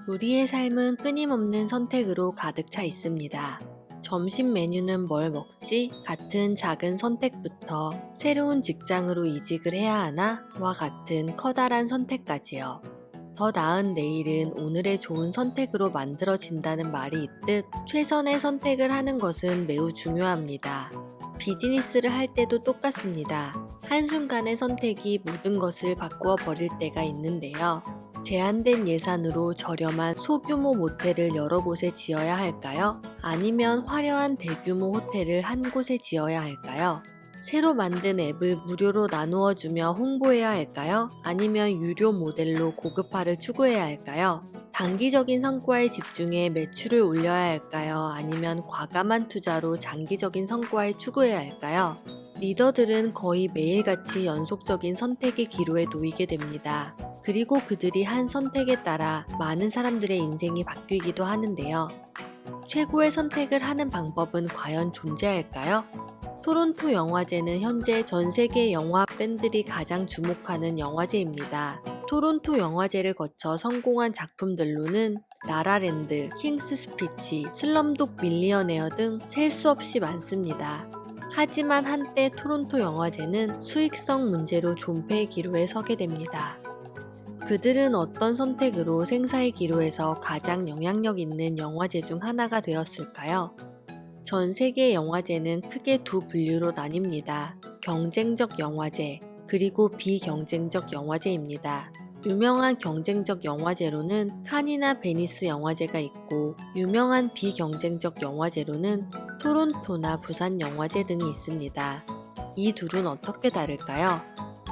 우리의 삶은 끊임없는 선택으로 가득 차 있습니다. 점심 메뉴는 뭘 먹지? 같은 작은 선택부터 새로운 직장으로 이직을 해야 하나? 와 같은 커다란 선택까지요. 더 나은 내일은 오늘의 좋은 선택으로 만들어진다는 말이 있듯 최선의 선택을 하는 것은 매우 중요합니다. 비즈니스를 할 때도 똑같습니다. 한순간의 선택이 모든 것을 바꾸어 버릴 때가 있는데요. 제한된 예산으로 저렴한 소규모 모텔을 여러 곳에 지어야 할까요? 아니면 화려한 대규모 호텔을 한 곳에 지어야 할까요? 새로 만든 앱을 무료로 나누어 주며 홍보해야 할까요? 아니면 유료 모델로 고급화를 추구해야 할까요? 단기적인 성과에 집중해 매출을 올려야 할까요? 아니면 과감한 투자로 장기적인 성과에 추구해야 할까요? 리더들은 거의 매일같이 연속적인 선택의 기로에 놓이게 됩니다. 그리고 그들이 한 선택에 따라 많은 사람들의 인생이 바뀌기도 하는데요. 최고의 선택을 하는 방법은 과연 존재할까요? 토론토 영화제는 현재 전 세계 영화 팬들이 가장 주목하는 영화제입니다. 토론토 영화제를 거쳐 성공한 작품들로는 라라랜드, 킹스 스피치, 슬럼독 밀리어네어 등 셀 수 없이 많습니다. 하지만 한때 토론토 영화제는 수익성 문제로 존폐의 기로에 서게 됩니다. 그들은 어떤 선택으로 생사의 기로에서 가장 영향력 있는 영화제 중 하나가 되었을까요? 전 세계 영화제는 크게 두 분류로 나뉩니다. 경쟁적 영화제, 그리고 비경쟁적 영화제입니다. 유명한 경쟁적 영화제로는 칸이나 베니스 영화제가 있고, 유명한 비경쟁적 영화제로는 토론토나 부산 영화제 등이 있습니다. 이 둘은 어떻게 다를까요?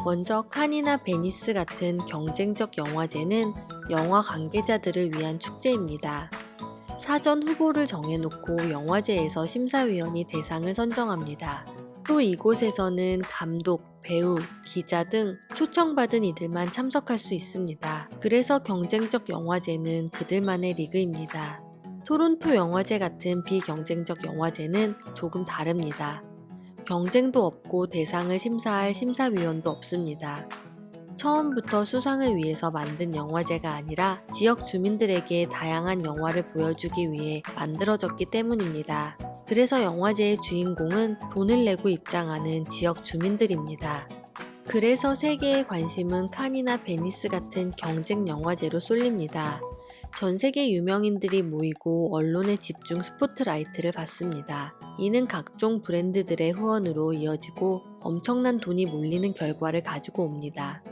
먼저 칸이나 베니스 같은 경쟁적 영화제는 영화 관계자들을 위한 축제입니다. 사전 후보를 정해놓고 영화제에서 심사위원이 대상을 선정합니다. 또 이곳에서는 감독, 배우, 기자 등 초청받은 이들만 참석할 수 있습니다. 그래서 경쟁적 영화제는 그들만의 리그입니다. 토론토 영화제 같은 비경쟁적 영화제는 조금 다릅니다. 경쟁도 없고 대상을 심사할 심사위원도 없습니다. 처음부터 수상을 위해서 만든 영화제가 아니라 지역 주민들에게 다양한 영화를 보여주기 위해 만들어졌기 때문입니다. 그래서 영화제의 주인공은 돈을 내고 입장하는 지역 주민들입니다. 그래서 세계의 관심은 칸이나 베니스 같은 경쟁 영화제로 쏠립니다. 전 세계 유명인들이 모이고 언론의 집중 스포트라이트를 받습니다. 이는 각종 브랜드들의 후원으로 이어지고 엄청난 돈이 몰리는 결과를 가지고 옵니다.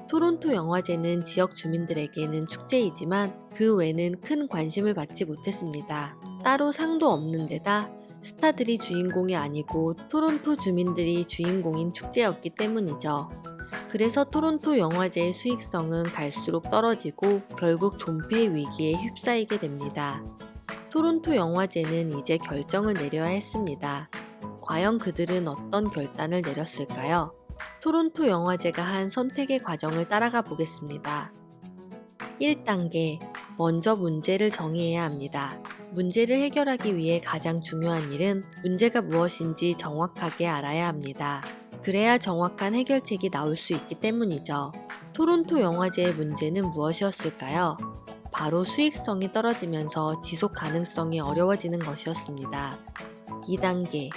토론토 영화제는 지역 주민들에게는 축제이지만 그 외는 큰 관심을 받지 못했습니다. 따로 상도 없는 데다 스타들이 주인공이 아니고 토론토 주민들이 주인공인 축제였기 때문이죠. 그래서 토론토 영화제의 수익성은 갈수록 떨어지고 결국 존폐의 위기에 휩싸이게 됩니다. 토론토 영화제는 이제 결정을 내려야 했습니다. 과연 그들은 어떤 결단을 내렸을까요? 토론토 영화제가 한 선택의 과정을 따라가 보겠습니다. 1단계, 먼저 문제를 정의해야 합니다. 문제를 해결하기 위해 가장 중요한 일은 문제가 무엇인지 정확하게 알아야 합니다. 그래야 정확한 해결책이 나올 수 있기 때문이죠. 토론토 영화제의 문제는 무엇이었을까요? 바로 수익성이 떨어지면서 지속 가능성이 어려워지는 것이었습니다. 2단계,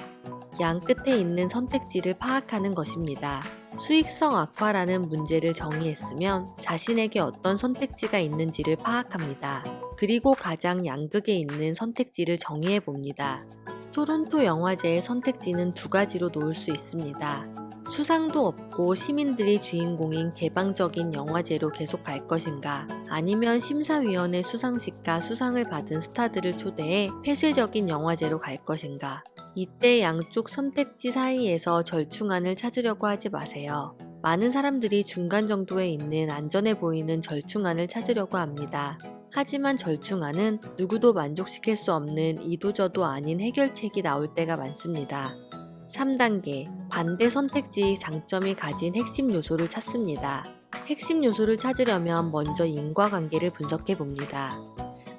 양 끝에 있는 선택지를 파악하는 것입니다. 수익성 악화라는 문제를 정의했으면 자신에게 어떤 선택지가 있는지를 파악합니다. 그리고 가장 양극에 있는 선택지를 정의해 봅니다. 토론토 영화제의 선택지는 두 가지로 놓을 수 있습니다. 수상도 없고 시민들이 주인공인 개방적인 영화제로 계속 갈 것인가, 아니면 심사위원회 수상식과 수상을 받은 스타들을 초대해 폐쇄적인 영화제로 갈 것인가. 이때 양쪽 선택지 사이에서 절충안을 찾으려고 하지 마세요. 많은 사람들이 중간 정도에 있는 안전해 보이는 절충안을 찾으려고 합니다. 하지만 절충안은 누구도 만족시킬 수 없는 이도저도 아닌 해결책이 나올 때가 많습니다. 3단계, 반대 선택지의 장점이 가진 핵심 요소를 찾습니다. 핵심 요소를 찾으려면 먼저 인과관계를 분석해 봅니다.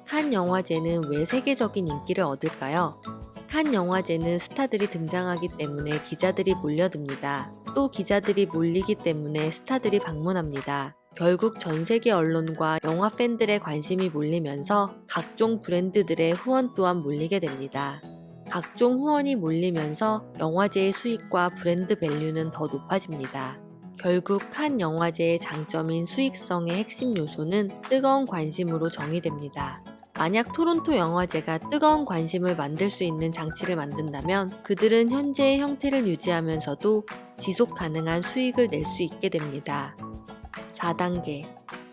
칸 영화제는 왜 세계적인 인기를 얻을까요? 칸 영화제는 스타들이 등장하기 때문에 기자들이 몰려듭니다. 또 기자들이 몰리기 때문에 스타들이 방문합니다. 결국 전 세계 언론과 영화 팬들의 관심이 몰리면서 각종 브랜드들의 후원 또한 몰리게 됩니다. 각종 후원이 몰리면서 영화제의 수익과 브랜드 밸류는 더 높아집니다. 결국 한 영화제의 장점인 수익성의 핵심 요소는 뜨거운 관심으로 정의됩니다. 만약 토론토 영화제가 뜨거운 관심을 만들 수 있는 장치를 만든다면 그들은 현재의 형태를 유지하면서도 지속 가능한 수익을 낼 수 있게 됩니다. 4단계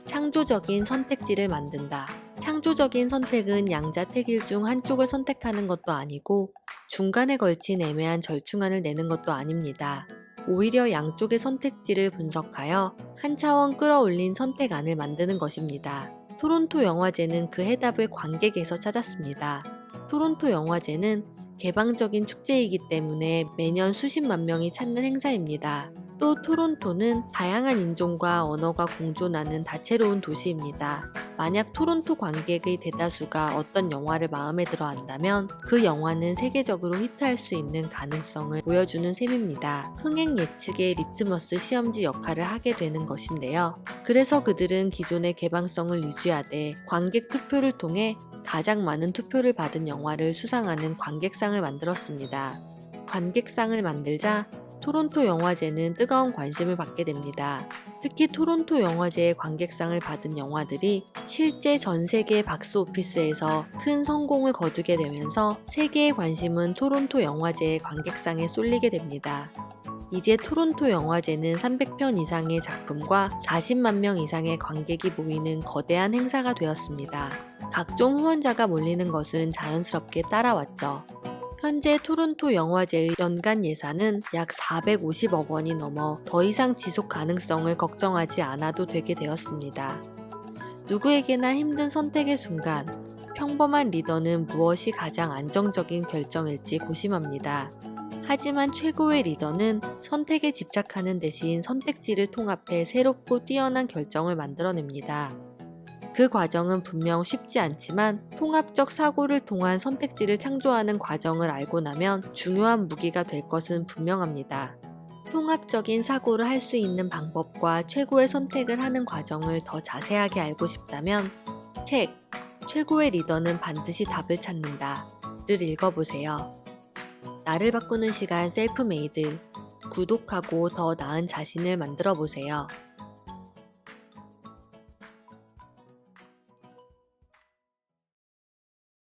창조적인 선택지를 만든다. 창조적인 선택은 양자택일 중 한쪽을 선택하는 것도 아니고 중간에 걸친 애매한 절충안을 내는 것도 아닙니다. 오히려 양쪽의 선택지를 분석하여 한 차원 끌어올린 선택안을 만드는 것입니다. 토론토 영화제는 그 해답을 관객에서 찾았습니다. 토론토 영화제는 개방적인 축제이기 때문에 매년 수십만 명이 찾는 행사입니다. 또 토론토는 다양한 인종과 언어가 공존하는 다채로운 도시입니다. 만약 토론토 관객의 대다수가 어떤 영화를 마음에 들어 한다면 그 영화는 세계적으로 히트할 수 있는 가능성을 보여주는 셈입니다. 흥행 예측의 리트머스 시험지 역할을 하게 되는 것인데요. 그래서 그들은 기존의 개방성을 유지하되 관객 투표를 통해 가장 많은 투표를 받은 영화를 수상하는 관객상을 만들었습니다. 관객상을 만들자 토론토 영화제는 뜨거운 관심을 받게 됩니다. 특히 토론토 영화제의 관객상을 받은 영화들이 실제 전 세계 박스오피스에서 큰 성공을 거두게 되면서 세계의 관심은 토론토 영화제의 관객상에 쏠리게 됩니다. 이제 토론토 영화제는 300편 이상의 작품과 40만 명 이상의 관객이 모이는 거대한 행사가 되었습니다. 각종 후원자가 몰리는 것은 자연스럽게 따라왔죠. 현재 토론토 영화제의 연간 예산은 약 450억 원이 넘어 더 이상 지속 가능성을 걱정하지 않아도 되게 되었습니다. 누구에게나 힘든 선택의 순간, 평범한 리더는 무엇이 가장 안정적인 결정일지 고심합니다. 하지만 최고의 리더는 선택에 집착하는 대신 선택지를 통합해 새롭고 뛰어난 결정을 만들어냅니다. 그 과정은 분명 쉽지 않지만 통합적 사고를 통한 선택지를 창조하는 과정을 알고 나면 중요한 무기가 될 것은 분명합니다. 통합적인 사고를 할 수 있는 방법과 최고의 선택을 하는 과정을 더 자세하게 알고 싶다면 책 최고의 리더는 반드시 답을 찾는다를 읽어보세요. 나를 바꾸는 시간 셀프메이드 구독하고 더 나은 자신을 만들어 보세요.